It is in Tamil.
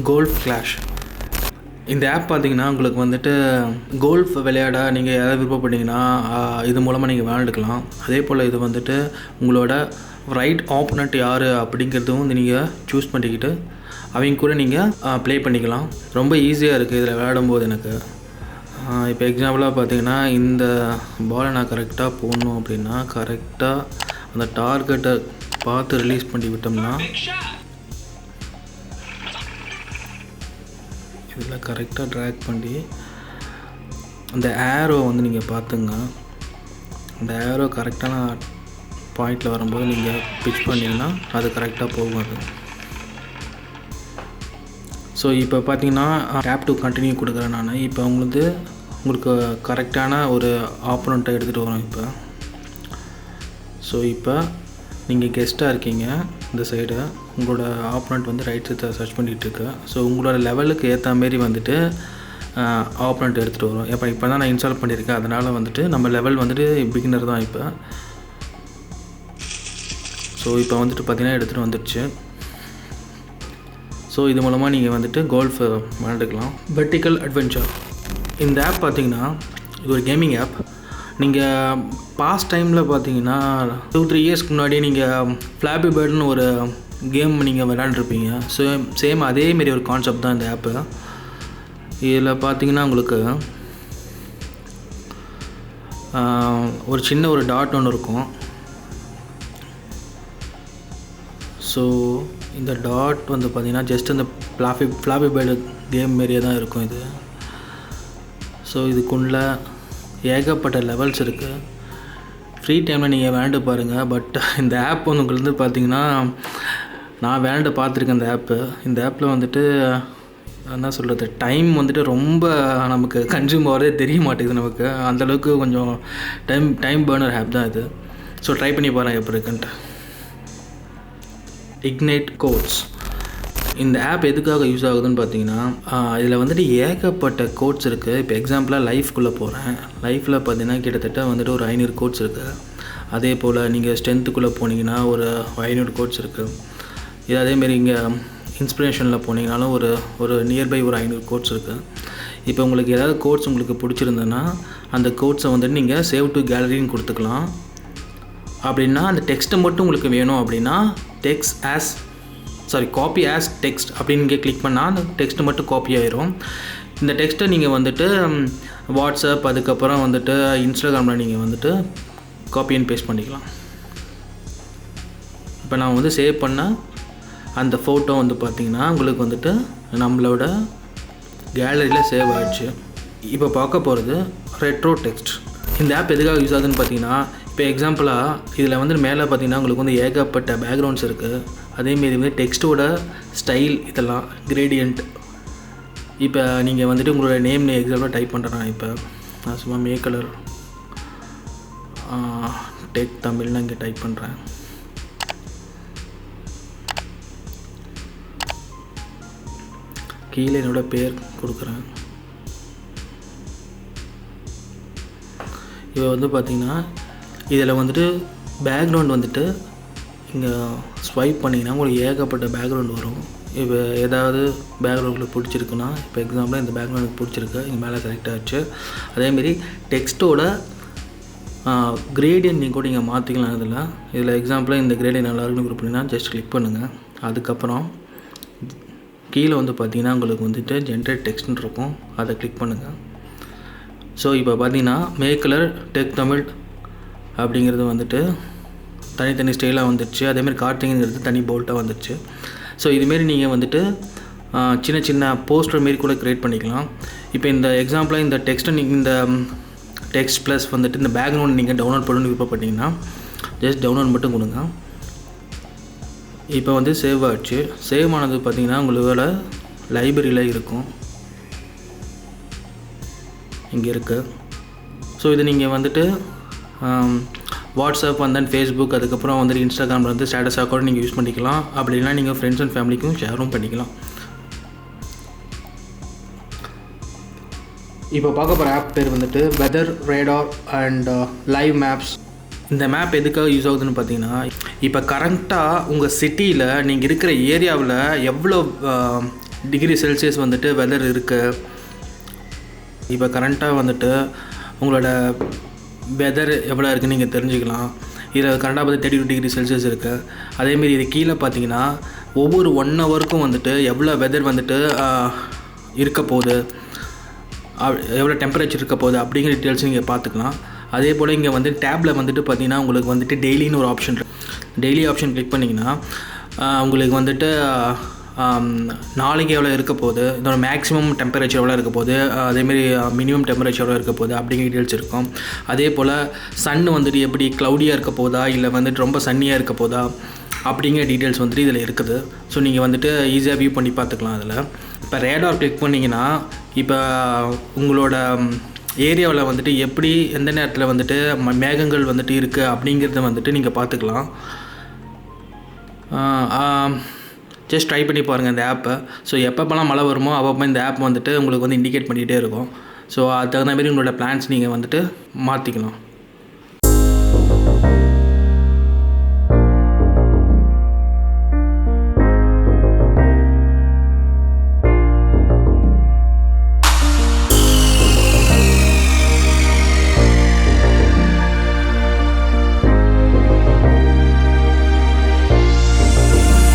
Golf clash. இந்த ஆப் பார்த்திங்கன்னா உங்களுக்கு வந்துட்டு கோல்ஃப் விளையாட நீங்கள் எதாவது விருப்பப்பட்டீங்கன்னா இது மூலமாக நீங்கள் விளையாண்டுக்கலாம். அதே போல் இது வந்துட்டு உங்களோட ரைட் ஆப்போனண்ட் யார் அப்படிங்கிறதும் வந்து நீங்கள் சூஸ் பண்ணிக்கிட்டு அவங்க கூட நீங்கள் ப்ளே பண்ணிக்கலாம். ரொம்ப ஈஸியாக இருக்குது இதில் விளையாடும்போது. எனக்கு இப்போ எக்ஸாம்பிளாக பார்த்தீங்கன்னா இந்த பாலை நான் கரெக்டாக போடணும் அப்படின்னா கரெக்டாக அந்த டார்கெட்டை பார்த்து ரிலீஸ் பண்ணி விட்டோம்னா இதில் கரெக்டாக ட்ராக் பண்ணி அந்த ஏரோ வந்து நீங்கள் பார்த்துங்க. அந்த ஏரோ கரெக்டான பாயிண்டில் வரும்போது நீங்கள் பிச் பண்ணிங்கன்னா அது கரெக்டாக போகும். அது ஸோ இப்போ பார்த்தீங்கன்னா டேப் டு கண்டினியூ கொடுக்குறேன் நான். இப்போ உங்களுக்கு கரெக்டான ஒரு ஆப்போனண்ட்டை எடுத்துகிட்டு வரோம் இப்போ. ஸோ இப்போ நீங்கள் கெஸ்ட்டாக இருக்கீங்க இந்த சைடு, உங்களோட ஆப்போனண்ட் வந்து ரைட் சைடை சர்ச் பண்ணிகிட்ருக்கு. ஸோ உங்களோட லெவலுக்கு ஏற்ற மாரி வந்துட்டு ஆப்போனண்ட் எடுத்துகிட்டு வரும். இப்போ தான் நான் இன்ஸ்டால் பண்ணியிருக்கேன், அதனால் வந்துட்டு நம்ம லெவல் வந்துட்டு பிகினர் தான் இப்போ. ஸோ இப்போ வந்துட்டு பார்த்திங்கன்னா எடுத்துகிட்டு வந்துடுச்சு. ஸோ இது மூலமாக நீங்கள் வந்துட்டு கோல்ஃப் விளையாண்டுக்கலாம். வெர்டிக்கல் அட்வென்ச்சர் இந்த ஆப் பார்த்திங்கன்னா இது ஒரு கேமிங் ஆப். நீங்கள் பாஸ்ட் டைமில் பார்த்தீங்கன்னா 2-3 இயர்ஸ்க்கு முன்னாடி நீங்கள் ஃப்ளாப்பி பேர்டுன்னு ஒரு கேம் நீங்கள் விளையாண்டுருப்பீங்க. ஸோ சேம் அதேமாரி ஒரு கான்செப்ட் தான் இந்த ஆப்பு. இதில் பார்த்தீங்கன்னா உங்களுக்கு ஒரு சின்ன ஒரு டாட் ஒன்று இருக்கும். ஸோ இந்த டாட் வந்து பார்த்திங்கன்னா ஜஸ்ட் அந்த ஃப்ளாப்பி பேர்டு கேம் மாரியே தான் இருக்கும் இது. ஸோ இதுக்குள்ளே ஏகப்பட்ட லெவல்ஸ் இருக்குது. ஃப்ரீ டைமில் நீங்கள் விளையாண்டு பாருங்கள். பட் இந்த ஆப் வந்து உங்களுக்கு வந்து பார்த்திங்கன்னா நான் விளையாண்டு பார்த்துருக்கேன் இந்த ஆப்பு. இந்த ஆப்பில் வந்துட்டு என்ன சொல்கிறது, டைம் வந்துட்டு ரொம்ப நமக்கு கன்சியூம் ஆகிறதே தெரிய மாட்டேங்குது நமக்கு. அந்தளவுக்கு கொஞ்சம் டைம் பர்னர் ஆப் தான் இது. ஸோ ட்ரை பண்ணி பாருங்கள் எப்படி இருக்குன்ட்டு. இக்னைட் கோட்ஸ் இந்த ஆப் எதுக்காக யூஸ் ஆகுதுன்னு பார்த்தீங்கன்னா இதில் வந்துட்டு ஏகப்பட்ட கோட்ஸ் இருக்குது. இப்போ எக்ஸாம்பிளாக லைஃப்குள்ளே போகிறேன். லைஃப்பில் பார்த்தீங்கன்னா கிட்டத்தட்ட வந்துட்டு ஒரு 500 கோட்ஸ் இருக்குது. அதே போல் நீங்கள் ஸ்ட்ரென்த்துக்குள்ளே போனீங்கன்னா ஒரு 500 கோட்ஸ் இருக்குது. இது அதேமாரி இங்கே இன்ஸ்பிரேஷனில் போனீங்கனாலும் ஒரு நியர்பை ஒரு 500 கோட்ஸ் இருக்குது. இப்போ உங்களுக்கு ஏதாவது கோட்ஸ் உங்களுக்கு பிடிச்சிருந்ததுன்னா அந்த கோட்ஸை வந்துட்டு நீங்கள் சேவ் டு கேலரின்னு கொடுத்துக்கலாம். அப்படின்னா அந்த டெக்ஸ்ட்டை மட்டும் உங்களுக்கு வேணும் அப்படின்னா காப்பி ஆஸ் டெக்ஸ்ட் அப்படின்னு இங்கே கிளிக் பண்ணால் அந்த டெக்ஸ்ட்டு மட்டும் காப்பி ஆயிரும். இந்த டெக்ஸ்ட்டை நீங்கள் வந்துட்டு வாட்ஸ்அப் அதுக்கப்புறம் வந்துட்டு இன்ஸ்டாகிராமில் நீங்கள் வந்துட்டு காப்பி அண்ட் பேஸ்ட் பண்ணிக்கலாம். இப்போ நான் வந்து சேவ் பண்ண அந்த ஃபோட்டோ வந்து பார்த்திங்கன்னா உங்களுக்கு வந்துட்டு நம்மளோட கேலரியில் சேவ் ஆகிடுச்சு. இப்போ பார்க்க போகிறது ரெட்ரோ டெக்ஸ்ட். இந்த ஆப் எதுக்காக யூஸ் ஆகுதுன்னு பார்த்தீங்கன்னா இப்போ எக்ஸாம்பிளாக இதில் வந்து மேலே பார்த்தீங்கன்னா உங்களுக்கு வந்து ஏகப்பட்ட பேக்ரவுண்ட்ஸ் இருக்குது. அதேமாரி வந்து டெக்ஸ்ட்டோட ஸ்டைல் இதெல்லாம் கிரேடியன்ட். இப்போ நீங்கள் வந்துட்டு உங்களோட நேம் எக்ஸாம்பிளாக டைப் பண்ணுறேன். இப்போ நான் சும்மா மேக்கலர் டெக் தமிழ்னு இங்கே டைப் பண்ணுறேன். கீழே என்னோடய பேர் கொடுக்குறேன். இப்போ வந்து பார்த்திங்கன்னா இதில் வந்துட்டு பேக்ரவுண்ட் வந்துட்டு இங்கே ஸ்வைப் பண்ணிங்கன்னா உங்களுக்கு ஏகப்பட்ட பேக்ரவுண்ட் வரும். இப்போ ஏதாவது பேக்ரவுண்ட் உங்களுக்கு பிடிச்சிருக்குன்னா இப்போ எக்ஸாம்பிளாக இந்த பேக்ரவுண்ட் பிடிச்சிருக்கு, இங்கே மேலே செலக்ட் ஆகிடுச்சு. அதேமாரி டெக்ஸ்ட்டோட கிரேடியன்ட் நீங்கள் கூட நீங்கள் மாற்றிக்கலாம். இதில் எக்ஸாம்பிளாக இந்த கிரேடியன்ட் நல்லா இருக்குன்னு கொடுப்பீங்கன்னா ஜஸ்ட் கிளிக் பண்ணுங்கள். அதுக்கப்புறம் கீழே வந்து பார்த்திங்கன்னா உங்களுக்கு வந்துட்டு ஜென்ரேட் டெக்ஸ்ட்னு இருக்கும், அதை கிளிக் பண்ணுங்கள். ஸோ இப்போ பார்த்தீங்கன்னா மேக்கலர் டெக் தமிழ் அப்படிங்கிறது வந்துட்டு தனித்தனி ஸ்டைலாக வந்துடுச்சு. அதேமாதிரி கார்த்திங்கிறது தனி போல்ட்டாக வந்துடுச்சு. ஸோ இதுமாரி நீங்கள் வந்துட்டு சின்ன சின்ன போஸ்டர் மாரி கூட க்ரியேட் பண்ணிக்கலாம். இப்போ இந்த எக்ஸாம்பிளாக இந்த டெக்ஸ்ட்டை நீங்கள் இந்த டெக்ஸ்ட் ப்ளஸ் வந்துட்டு இந்த பேக்ரவுண்ட் நீங்கள் டவுன்லோட் பண்ணணும்னு விருப்பப்பட்டீங்கன்னா ஜஸ்ட் டவுன்லோட் மட்டும் கொடுங்க. இப்போ வந்து சேவ் ஆகிடுச்சு. சேவ் ஆனது பார்த்திங்கன்னா உங்களோட லைப்ரரியில் இருக்கும், இங்கே இருக்குது. ஸோ இது நீங்கள் வந்துட்டு வாட்ஸ்அப் அண்ட் தென் ஃபேஸ்புக் அதுக்கப்புறம் வந்துட்டு இன்ஸ்டாகிராமில் வந்து ஸ்டேட்டஸாக கூட நீங்கள் யூஸ் பண்ணிக்கலாம். அப்படின்னா நீங்கள் ஃப்ரெண்ட்ஸ் அண்ட் ஃபேமிலிக்கும் ஷேரும் பண்ணிக்கலாம். இப்போ பார்க்க போகிற ஆப் பேர் வந்துட்டு weather radar and live maps. இந்த மேப் எதுக்காக யூஸ் ஆகுதுன்னு பார்த்தீங்கன்னா இப்போ கரெக்டாக உங்கள் சிட்டியில் நீங்கள் இருக்கிற ஏரியாவில் எவ்வளோ டிகிரி செல்சியஸ் வந்துட்டு வெதர் இருக்குது. இப்போ கரண்ட்டாக வந்துட்டு உங்களோட வெதர் எவ்வளோ இருக்குதுன்னு நீங்கள் தெரிஞ்சுக்கலாம். இதில் கரண்டாக பார்த்து 32 டிகிரி செல்சியஸ் இருக்குது. அதேமாரி இது கீழே பார்த்தீங்கன்னா ஒவ்வொரு 1 ஹவருக்கும் வந்துட்டு எவ்வளோ வெதர் வந்துட்டு இருக்க போகுது, எவ்வளோ டெம்பரேச்சர் இருக்க போகுது அப்படிங்கிற டீட்டெயில்ஸ் நீங்கள் பார்த்துக்கலாம். அதே போல் இங்கே வந்து டேப்பில் வந்துட்டு பார்த்தீங்கன்னா உங்களுக்கு வந்துட்டு டெய்லின்னு ஒரு ஆப்ஷன் இருக்குது. டெய்லி ஆப்ஷன் கிளிக் பண்ணிங்கன்னா உங்களுக்கு வந்துட்டு நாளைக்கு எவ்வளோ இருக்க போகுது, இதோட மேக்ஸிமம் டெம்பரேச்சர் எவ்வளோ இருக்க போகுது, அதேமாரி மினிமம் டெம்பரேச்சர் எவ்வளோ இருக்க போகுது அப்படிங்கிற டீட்டெயில்ஸ் இருக்கும். அதே போல் சன் வந்துட்டு எப்படி க்ளவுடியாக இருக்க போதா இல்லை வந்துட்டு ரொம்ப சன்னியாக இருக்க போதா அப்படிங்கிற டீட்டெயில்ஸ் வந்துட்டு இதில் இருக்குது. ஸோ நீங்கள் வந்துட்டு ஈஸியாக வியூ பண்ணி பார்த்துக்கலாம். அதில் இப்போ ரேடார் கிளிக் பண்ணிங்கன்னா இப்போ உங்களோட ஏரியாவில் வந்துட்டு எப்படி எந்த நேரத்தில் வந்துட்டு மேகங்கள் வந்துட்டு இருக்குது அப்படிங்கிறத வந்துட்டு நீங்கள் பார்த்துக்கலாம். ஜஸ்ட் ட்ரை பண்ணி பாருங்கள் இந்த ஆப்பை. ஸோ எப்பப்போலாம் மழை வருமோ அப்பப்போ இந்த ஆப் வந்துட்டு உங்களுக்கு வந்து இண்டிகேட் பண்ணிகிட்டே இருக்கும். ஸோ அதுக்கு தகுந்த மாதிரி உங்களோட பிளான்ஸ் நீங்கள் வந்துட்டு மாற்றிக்கலாம்.